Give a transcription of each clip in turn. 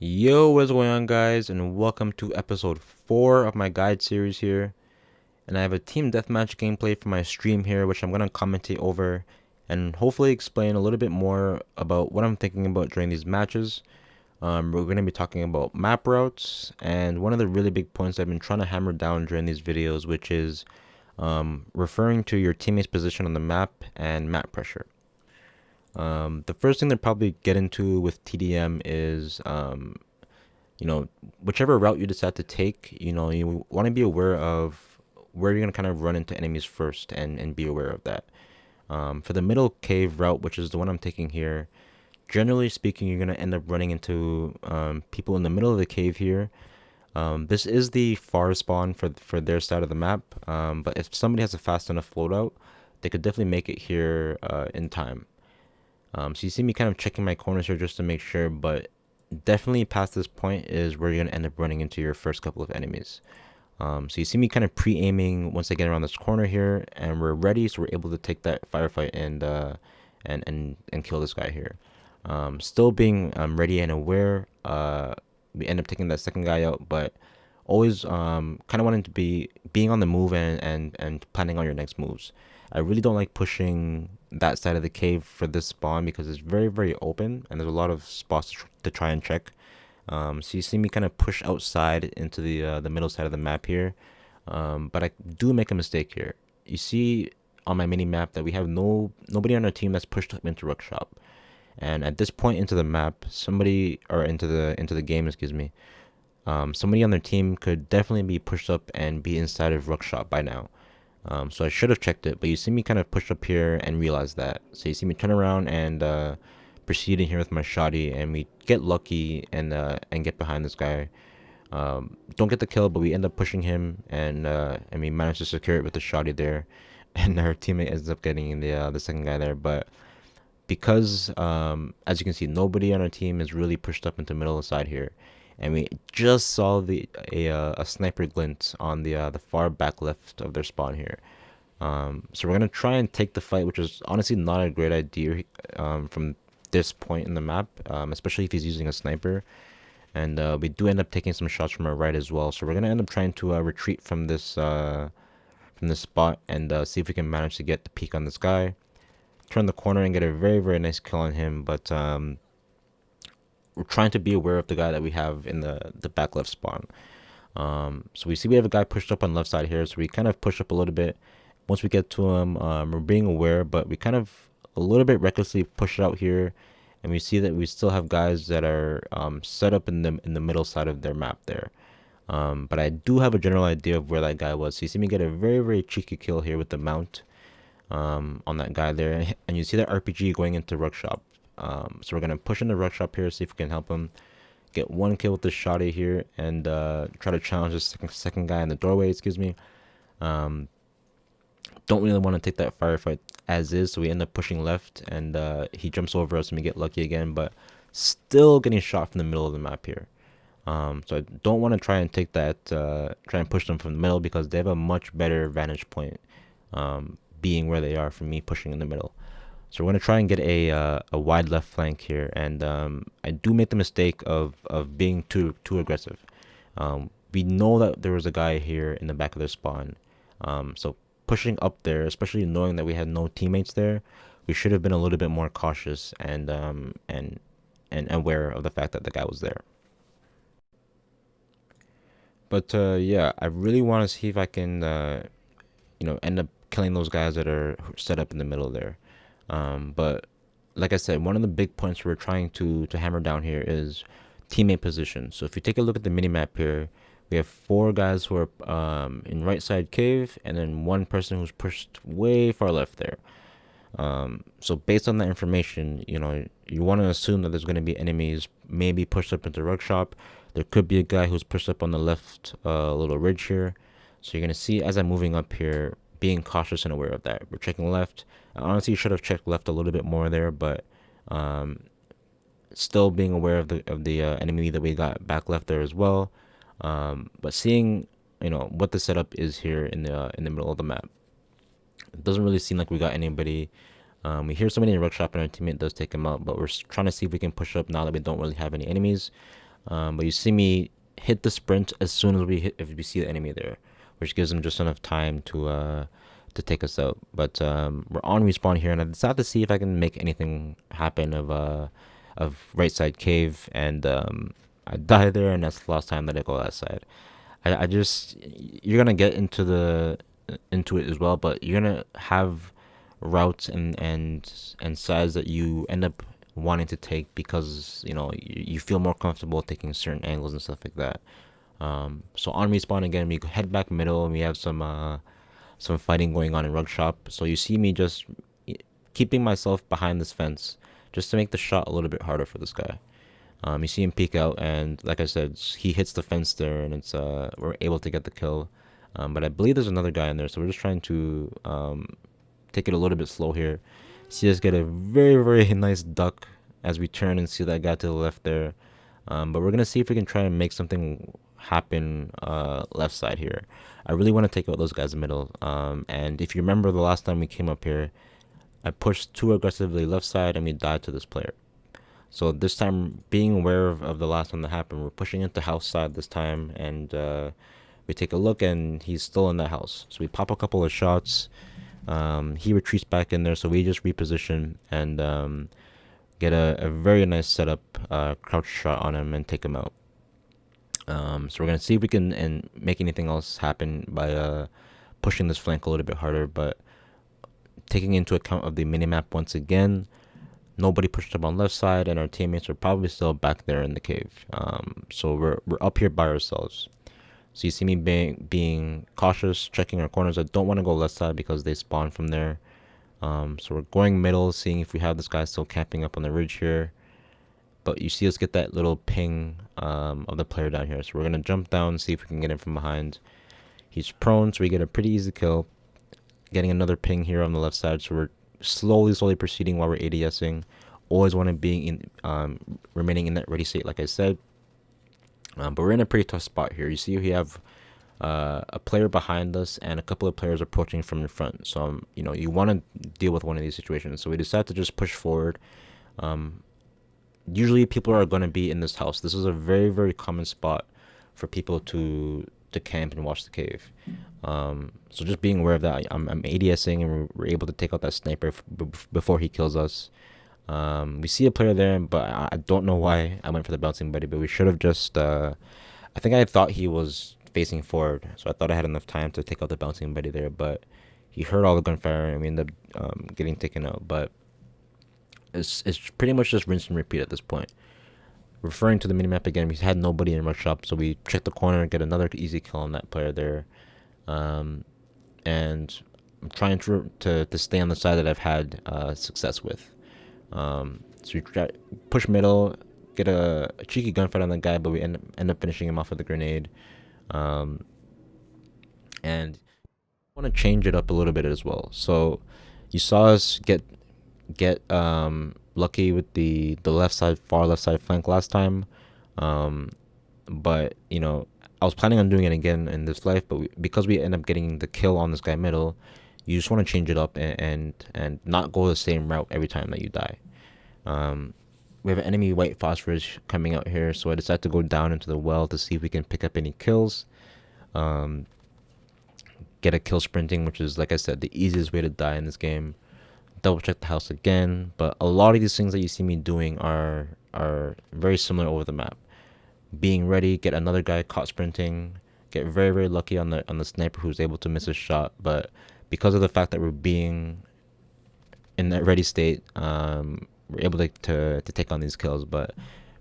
Yo, what's going on, guys, and welcome to episode 4 of my guide series here. And I have a team deathmatch gameplay for my stream here, which I'm going to commentate over and hopefully explain a little bit more about what I'm thinking about during these matches. We're going to be talking about map routes and one of the really big points I've been trying to hammer down during these videos, which is referring to your teammate's position on the map and map pressure. The first thing to probably get into with TDM is whichever route you decide to take, you want to be aware of where you're going to kind of run into enemies first and be aware of that. For the middle cave route, which is the one I'm taking here, generally speaking, you're going to end up running into people in the middle of the cave here. This is the far spawn for their side of the map, but if somebody has a fast enough loadout, they could definitely make it here in time. So you see me kind of checking my corners here just to make sure, but definitely past this point is where you're going to end up running into your first couple of enemies. So you see me kind of pre-aiming once I get around this corner here, and we're ready, so we're able to take that firefight and kill this guy here. Still being ready and aware, we end up taking that second guy out, but always kind of wanting to be being on the move and planning on your next moves. I really don't like pushing that side of the cave for this spawn because it's very, very open and there's a lot of spots to try and check. So you see me kind of push outside into the middle side of the map here, but I do make a mistake here. You see on my mini map that we have nobody on our team that's pushed up into Rook Shop, and at this point into the map, somebody or into the game, excuse me, somebody on their team could definitely be pushed up and be inside of Rook Shop by now. So I should have checked it, but you see me kind of push up here and realize that. So you see me turn around and proceed in here with my shoddy, and we get lucky and get behind this guy. Don't get the kill, but we end up pushing him, and we manage to secure it with the shoddy there, and our teammate ends up getting the second guy there. But because as you can see, nobody on our team is really pushed up into the middle of the side here, and we just saw a sniper glint on the far back left of their spawn here. So we're gonna try and take the fight, which is honestly not a great idea from this point in the map, especially if he's using a sniper. And we do end up taking some shots from our right as well. So we're gonna end up trying to retreat from this spot and see if we can manage to get the peek on this guy. Turn the corner and get a very, very nice kill on him, but we're trying to be aware of the guy that we have in the back left spawn. So we see we have a guy pushed up on left side here, so we kind of push up a little bit. Once we get to him, we're being aware, but we kind of a little bit recklessly push it out here, and we see that we still have guys that are set up in the middle side of their map there. But I do have a general idea of where that guy was. So you see me get a very, very cheeky kill here with the mount on that guy there, and you see that RPG going into Rook Shop. So we're gonna push in the Rook Shop here, see if we can help him get one kill with the shoddy here, and try to challenge this second guy in the doorway. Excuse me. Don't really want to take that firefight as is, so we end up pushing left, and he jumps over us, and we get lucky again, but still getting shot from the middle of the map here. So I don't want to try and take that, try and push them from the middle because they have a much better vantage point, being where they are from me pushing in the middle. So we're gonna try and get a wide left flank here, and I do make the mistake of being too aggressive. We know that there was a guy here in the back of their spawn, so pushing up there, especially knowing that we had no teammates there, we should have been a little bit more cautious and aware of the fact that the guy was there. But yeah, I really want to see if I can end up killing those guys that are set up in the middle there. But like I said, one of the big points we're trying to hammer down here is teammate position. So if you take a look at the mini map here, we have 4 guys who are in right side cave, and then 1 person who's pushed way far left there. So based on that information, you want to assume that there's going to be enemies maybe pushed up into Rug Shop. There could be a guy who's pushed up on the left little ridge here. So you're going to see as I'm moving up here, being cautious and aware of that. We're checking left. I honestly should have checked left a little bit more there, but still being aware of the enemy that we got back left there as well. But seeing what the setup is here in the middle of the map, it doesn't really seem like we got anybody. We hear somebody in the Rook Shop and our teammate does take him out, but we're trying to see if we can push up now that we don't really have any enemies. But you see me hit the sprint as soon as if we see the enemy there, which gives them just enough time to take us out. But we're on respawn here, and I decided to see if I can make anything happen of right side cave, and I die there, and that's the last time that I go that side. I just you're gonna get into it as well, but you're gonna have routes and sides that you end up wanting to take because you feel more comfortable taking certain angles and stuff like that. So on respawn again, we head back middle and we have some fighting going on in rug shop. So you see me just keeping myself behind this fence just to make the shot a little bit harder for this guy. You see him peek out, and like I said, he hits the fence there, and it's we're able to get the kill. But I believe there's another guy in there, so we're just trying to take it a little bit slow here. See us get a very, very nice duck as we turn and see that guy to the left there. But we're gonna see if we can try and make something happen left side here. I really want to take out those guys in the middle. And if you remember the last time we came up here, I pushed too aggressively left side and we died to this player. So this time, being aware of the last one that happened, we're pushing into house side this time, and we take a look, and he's still in that house. So we pop a couple of shots. He retreats back in there, so we just reposition and get a very nice setup, crouch shot on him and take him out. So we're gonna see if we can and make anything else happen by pushing this flank a little bit harder, but taking into account of the minimap once again. Nobody pushed up on left side, and our teammates are probably still back there in the cave. So we're up here by ourselves. So you see me being cautious, checking our corners. I don't want to go left side because they spawn from there. So we're going middle, seeing if we have this guy still camping up on the ridge here. But you see us get that little ping of the player down here. So we're gonna jump down, see if we can get him from behind. He's prone, so we get a pretty easy kill. Getting another ping here on the left side, so we're slowly proceeding while we're ADSing. Always want to be remaining in that ready state, like I said. But we're in a pretty tough spot here. You see we have a player behind us and a couple of players approaching from the front. So you want to deal with one of these situations. So we decide to just push forward. Usually people are going to be in this house. This is a very, very common spot for people to camp and watch the cave. So just being aware of that, I'm ADSing and we're able to take out that sniper before he kills us. We see a player there, but I don't know why I went for the bouncing buddy, but we should have just I think I thought he was facing forward, so I thought I had enough time to take out the bouncing buddy there, but he heard all the gunfire and we ended up getting taken out. But it's pretty much just rinse and repeat at this point. Referring to the minimap again, we had nobody in rush up, so we check the corner and get another easy kill on that player there. And I'm trying to stay on the side that I've had success with. So we push middle, get a cheeky gunfight on that guy, but we end up finishing him off with a grenade. And I want to change it up a little bit as well. So you saw us get lucky with the far left side flank last time, but I was planning on doing it again in this life, but because we end up getting the kill on this guy middle, you just want to change it up and not go the same route every time that you die. We have an enemy white phosphorus coming out here, so I decided to go down into the well to see if we can pick up any kills. Get a kill sprinting, which is, like I said, the easiest way to die in this game. Double check the house again, but a lot of these things that you see me doing are very similar over the map. Being ready, get another guy caught sprinting, get very, very lucky on the sniper who's able to miss a shot, but because of the fact that we're being in that ready state, we're able to take on these kills. But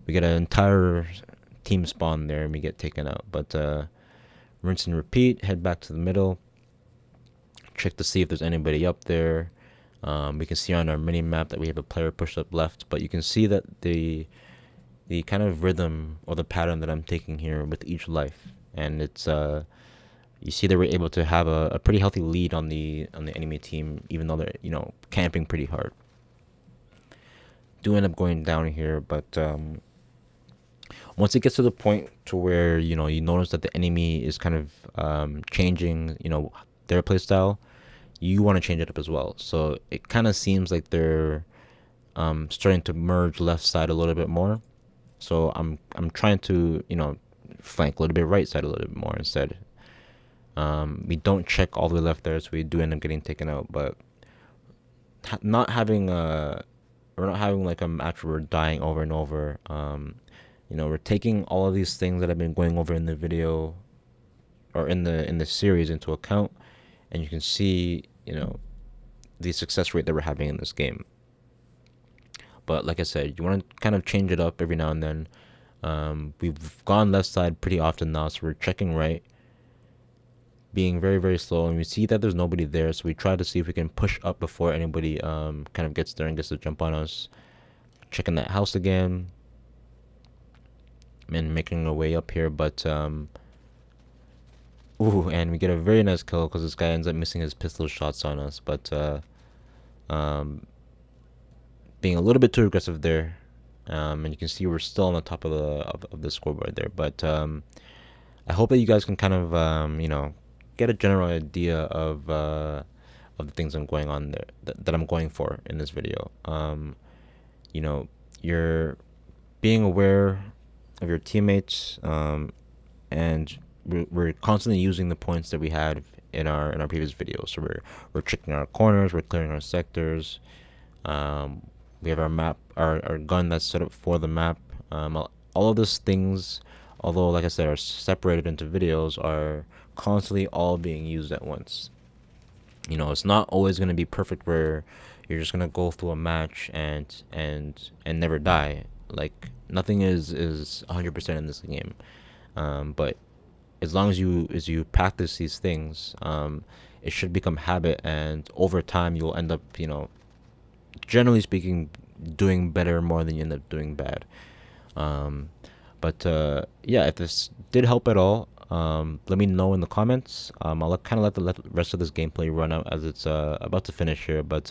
we get an entire team spawn there and we get taken out. But rinse and repeat, head back to the middle, check to see if there's anybody up there. We can see on our mini map that we have a player pushed up left, but you can see that the kind of rhythm or the pattern that I'm taking here with each life, and it's you see that we're able to have a pretty healthy lead on the enemy team, even though they're camping pretty hard. Do end up going down here, but once it gets to the point to where you notice that the enemy is kind of changing their playstyle, you want to change it up as well. So it kind of seems like they're starting to merge left side a little bit more. So I'm trying to, you know, flank a little bit right side a little bit more instead. We don't check all the way left there, so we do end up getting taken out. But not having we're not having like a match where we're dying over and over. You know, we're taking all of these things that I've been going over in the video or in the series into account, and you can see, you know, the success rate that we're having in this game. But like I said, you want to kind of change it up every now and then. We've gone left side pretty often now, so we're checking right, being very, very slow, and we see that there's nobody there, so we try to see if we can push up before anybody kind of gets there and gets to jump on us. Checking that house again and making our way up here, but ooh, and we get a very nice kill because this guy ends up missing his pistol shots on us, but um being a little bit too aggressive there. And you can see we're still on the top of the scoreboard there, but I hope that you guys can kind of you know, get a general idea of the things I'm going on there, that I'm going for in this video. You know, you're being aware of your teammates, and we're constantly using the points that we had in our previous videos. So we're checking our corners, we're clearing our sectors. We have our map, our gun that's set up for the map. All of those things, although like I said, are separated into videos, are constantly all being used at once. You know, it's not always gonna be perfect where you're just gonna go through a match and never die. Like nothing is 100% in this game. But as long as you practice these things, it should become habit, and over time you'll end up, you know, generally speaking, doing better more than you end up doing bad. Um, but yeah, if this did help at all, let me know in the comments. I'll kind of let the rest of this gameplay run out as it's about to finish here. But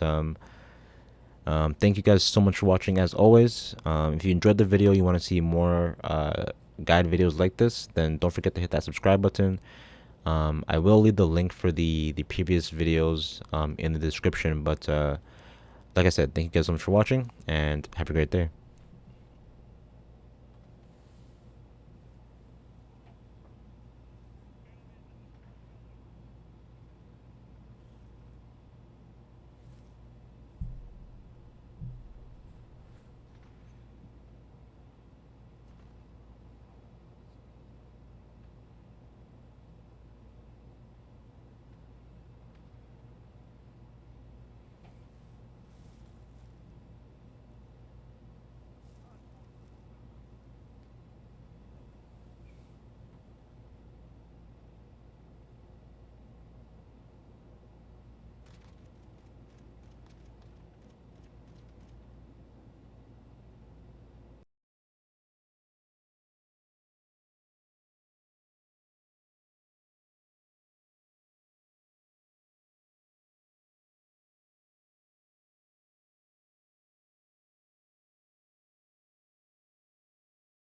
thank you guys so much for watching as always. If you enjoyed the video, you want to see more guide videos like this, then don't forget to hit that subscribe button. I will leave the link for the previous videos in the description. But like I said, thank you guys so much for watching, and have a great day.